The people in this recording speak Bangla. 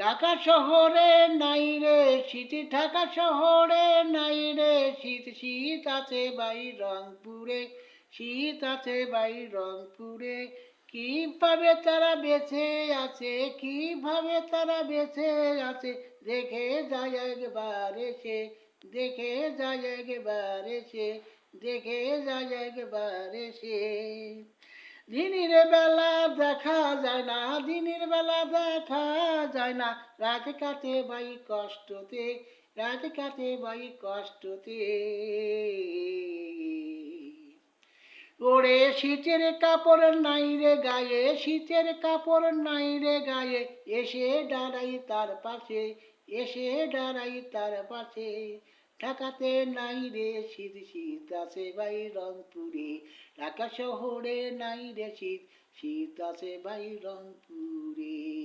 ঢাকা শহরে নাই রে শীত, ঢাকা শহরে নাই রে শীত, শীত আছে ভাই রংপুরে, শীত আছে ভাই রংপুরে। কিভাবে তারা বেঁচে আছে, কিভাবে তারা বেঁচে আছে, দেখে যায় একবার এসে, দেখে যায় একবার এসে, দেখে যায় একবার এসে। দিনের বেলা দেখা যায় না, দিনের বেলা দেখা যায় না, রাত কাটে ভাই কষ্টতে, রাত কাটে ভাই কষ্টতে। ওরে শীতের কাপড় নাই রে গায়ে, শীতের কাপড় নাই রে গায়ে, এসে দাঁড়াই তার পাশে, এসে দাঁড়াই তার পাশে। ঢাকাতে নাই রে শীত, শীত আছে ভাই রংপুরে, ঢাকা শহরে নাই রে শীত, শীত আছে ভাই রংপুরে।